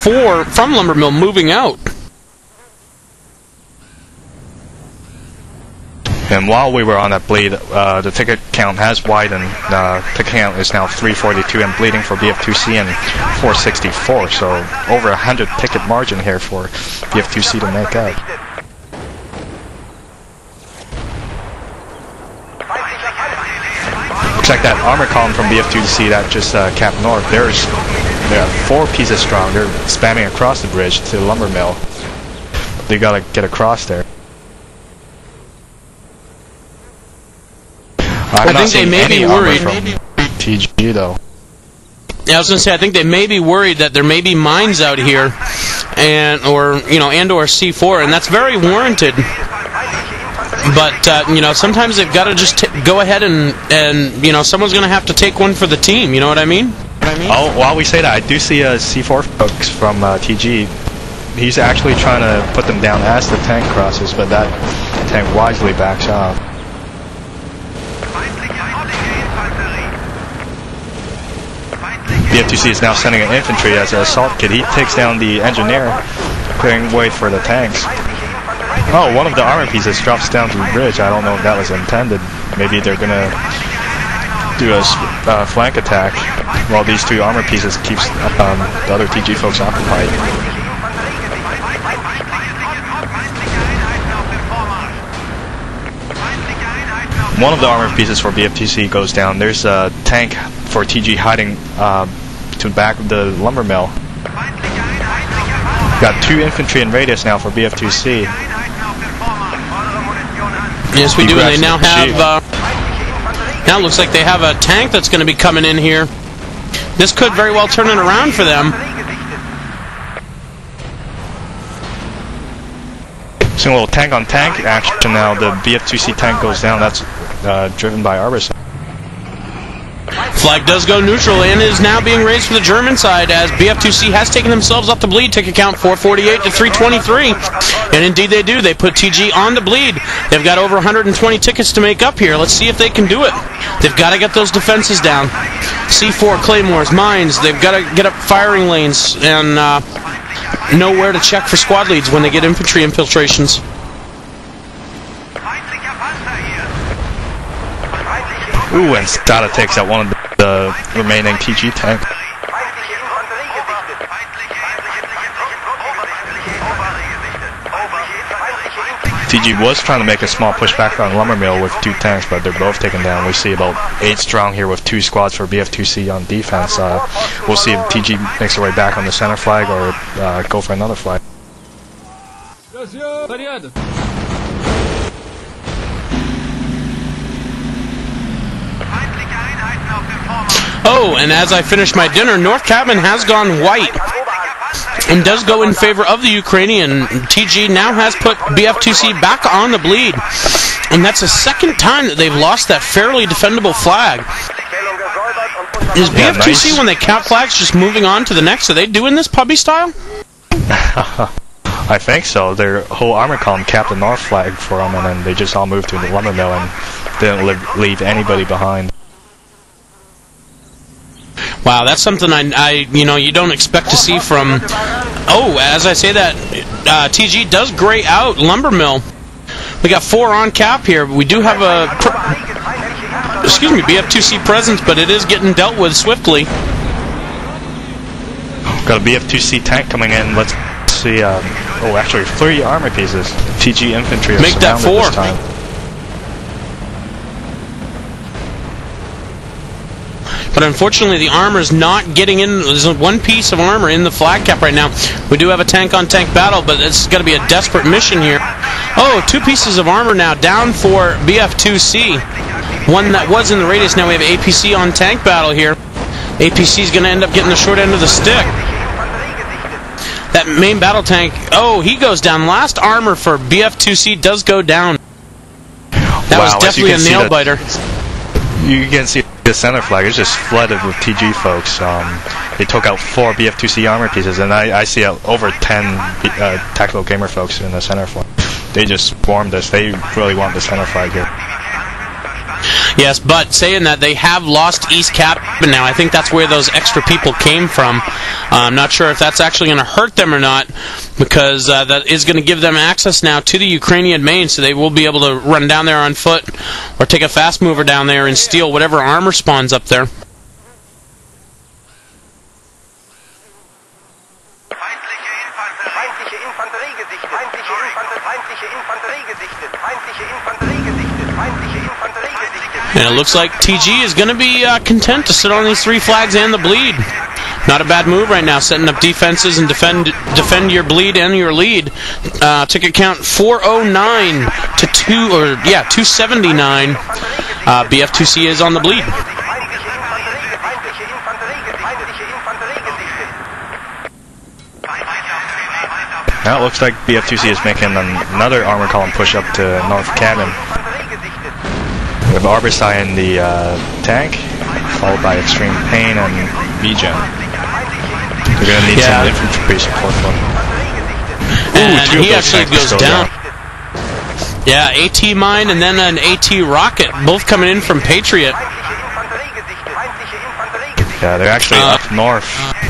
C4 from Lumbermill moving out. And while we were on that bleed, the ticket count has widened. Ticket count is now 342 and bleeding for BF2C and 464. So over 100 ticket margin here for BF2C to make up. Check that armor column from BF2C that just capped north. They're 4 pieces strong. They're spamming across the bridge to Lumbermill. They gotta get across there. I think they may be worried. TG though. Yeah, I was gonna say I think they may be worried that there may be mines out here, or C4, and that's very warranted. But sometimes they've got to just go ahead and someone's gonna have to take one for the team. You know what I mean? Oh, while we say that, I do see a C4 folks from TG. He's actually trying to put them down as the tank crosses, but that tank wisely backs off. BF2C is now sending an infantry as an assault kit. He takes down the engineer, clearing way for the tanks. Oh, one of the armor pieces drops down to the bridge. I don't know if that was intended. Maybe they're gonna do a flank attack while these 2 armor pieces keeps the other TG folks occupied. One of the armor pieces for BF2C goes down. There's a tank for TG hiding to the back of the lumber mill. Got 2 infantry in radius now for BF2C. Yes, we do, and they now have... now it looks like they have a tank that's going to be coming in here. This could very well turn it around for them. Seeing a little tank-on-tank action now. The BF2C tank goes down. That's driven by Arbus. Flag does go neutral and is now being raised for the German side as BF2C has taken themselves off the bleed. Ticket count 448 to 323. And indeed they do. They put TG on the bleed. They've got over 120 tickets to make up here. Let's see if they can do it. They've got to get those defenses down. C4, claymores, mines. They've got to get up firing lanes and know where to check for squad leads when they get infantry infiltrations. Ooh, and Stada takes out one of the remaining TG tanks. TG was trying to make a small pushback on Lumbermill with 2 tanks, but they're both taken down. We see about 8 strong here with 2 squads for BF2C on defense. We'll see if TG makes their way back on the center flag or go for another flag. Oh, and as I finish my dinner, North Cabin has gone white and does go in favor of the Ukrainian. TG now has put BF2C back on the bleed, and that's the second time that they've lost that fairly defendable flag. Is BF2C, nice. When they count flags, just moving on to the next? Are they doing this puppy style? I think so. Their whole armor column capped the north flag for them, and then they just all moved to the lumber mill and didn't leave anybody behind. Wow, that's something you don't expect to see from... Oh, as I say that, TG does gray out Lumbermill. We got 4 on cap here. We do have a... BF2C presence, but it is getting dealt with swiftly. Got a BF2C tank coming in. Let's see... actually, 3 armor pieces. TG infantry is make that 4 this time. But unfortunately, the armor is not getting in. There's 1 piece of armor in the flag cap right now. We do have a tank-on-tank battle, but it's going to be a desperate mission here. Oh, 2 pieces of armor now down for BF2C. One that was in the radius. Now we have APC on tank battle here. APC is going to end up getting the short end of the stick. That main battle tank, oh, he goes down. Last armor for BF2C does go down. That was definitely a nail-biter. You can see the center flag is just flooded with TG folks. They took out 4 BF2C armor pieces, and I see over 10 tactical gamer folks in the center flag. They just swarmed us. They really want the center flag here. Yes, but saying that, they have lost East Cabin now. I think that's where those extra people came from. I'm not sure if that's actually going to hurt them or not, because that is going to give them access now to the Ukrainian main, so they will be able to run down there on foot or take a fast mover down there and steal whatever armor spawns up there. And it looks like TG is going to be content to sit on these 3 flags and the bleed. Not a bad move right now, setting up defenses and defend your bleed and your lead. Ticket count 409 to 279. BF2C is on the bleed. Now it looks like BF2C is making another armor column push up to North Cabin. We have Arbisai in the tank, followed by Extreme Pain and VGen. They're going to need some infantry support for them. And he actually goes down. Yeah, AT mine and then an AT rocket, both coming in from Patriot. Yeah, they're actually up north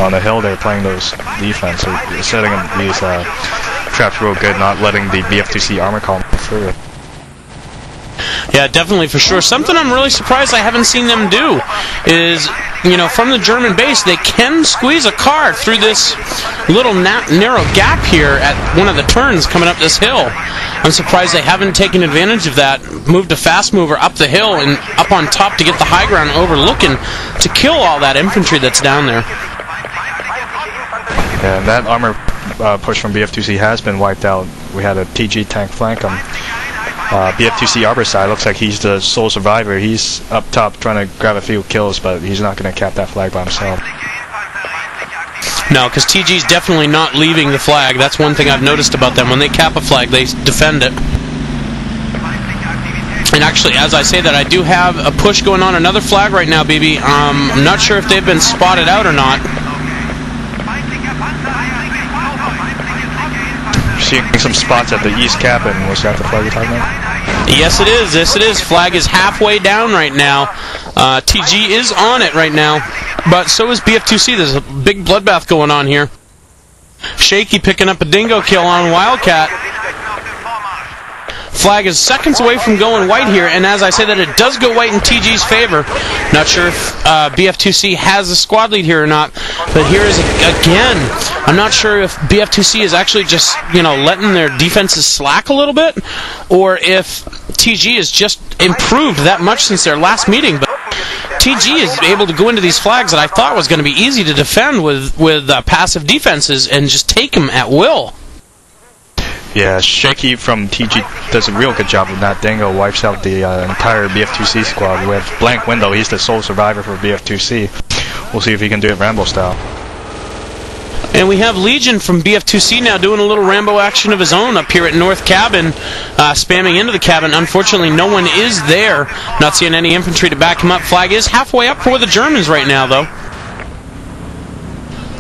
on the hill. They're playing those defense. They're setting them these traps real good, not letting the BF2C armor column through. Yeah, definitely, for sure. Something I'm really surprised I haven't seen them do is, you know, from the German base, they can squeeze a car through this little narrow gap here at one of the turns coming up this hill. I'm surprised they haven't taken advantage of that, moved a fast mover up the hill and up on top to get the high ground overlooking to kill all that infantry that's down there. Yeah, and that armor push from BF2C has been wiped out. We had a TG tank flank them. BF2C Arbor looks like he's the sole survivor. He's up top trying to grab a few kills, but he's not going to cap that flag by himself. No, because TG's definitely not leaving the flag. That's one thing I've noticed about them. When they cap a flag, they defend it. And actually, as I say that, I do have a push going on another flag right now, BB. I'm not sure if they've been spotted out or not. Seeing some spots at the East Cabin. Was that the flag you're talking about? Yes, it is. Yes, it is. Flag is halfway down right now. TG is on it right now, but so is BF2C. There's a big bloodbath going on here. Shaky picking up a dingo kill on Wildcat. Flag is seconds away from going white here, and as I say that, it does go white in TG's favor. Not sure if BF2C has a squad lead here or not, but here is again. I'm not sure if BF2C is actually just, you know, letting their defenses slack a little bit, or if TG has just improved that much since their last meeting. But TG is able to go into these flags that I thought was going to be easy to defend with passive defenses and just take them at will. Yeah, Shaky from TG does a real good job with that dingo, wipes out the entire BF2C squad with Blank Window. He's the sole survivor for BF2C. We'll see if he can do it Rambo style. And we have Legion from BF2C now doing a little Rambo action of his own up here at North Cabin, spamming into the cabin. Unfortunately, no one is there. Not seeing any infantry to back him up. Flag is halfway up for the Germans right now, though.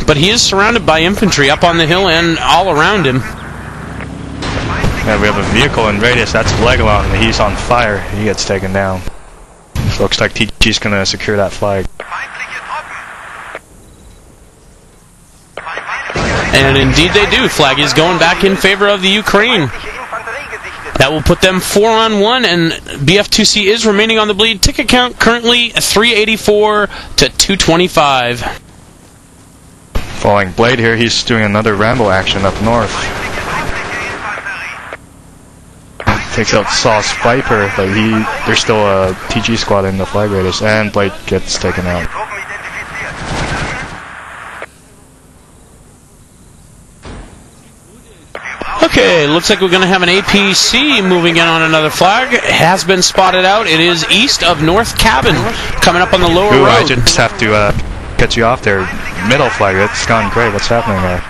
But he is surrounded by infantry up on the hill and all around him. Yeah, we have a vehicle in radius. That's Legalon, and he's on fire. He gets taken down. Looks like TG's going to secure that flag. And indeed they do. Flag is going back in favor of the Ukraine. That will put them 4-on-1, and BF2C is remaining on the bleed. Ticket count currently 384 to 225. Falling Blade here, he's doing another Rambo action up north. Takes out Sauce Viper, but there's still a TG squad in the flag radius, and Blade gets taken out. Okay, looks like we're going to have an APC moving in on another flag. It has been spotted out. It is east of North Cabin, coming up on the lower road. I just have to get you off there. Middle flag, that's gone great. What's happening there?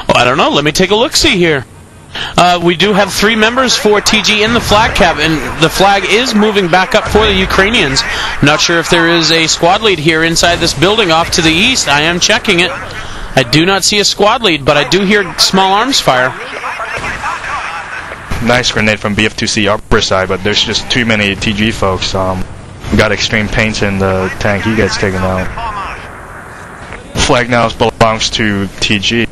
Oh, I don't know. Let me take a look-see here. We do have 3 members for TG in the flag cap, and the flag is moving back up for the Ukrainians. Not sure if there is a squad lead here inside this building off to the east. I am checking it. I do not see a squad lead, but I do hear small arms fire. Nice grenade from BF2C upper side, but there's just too many TG folks. Got extreme paints in the tank. He gets taken out. Flag now belongs to TG.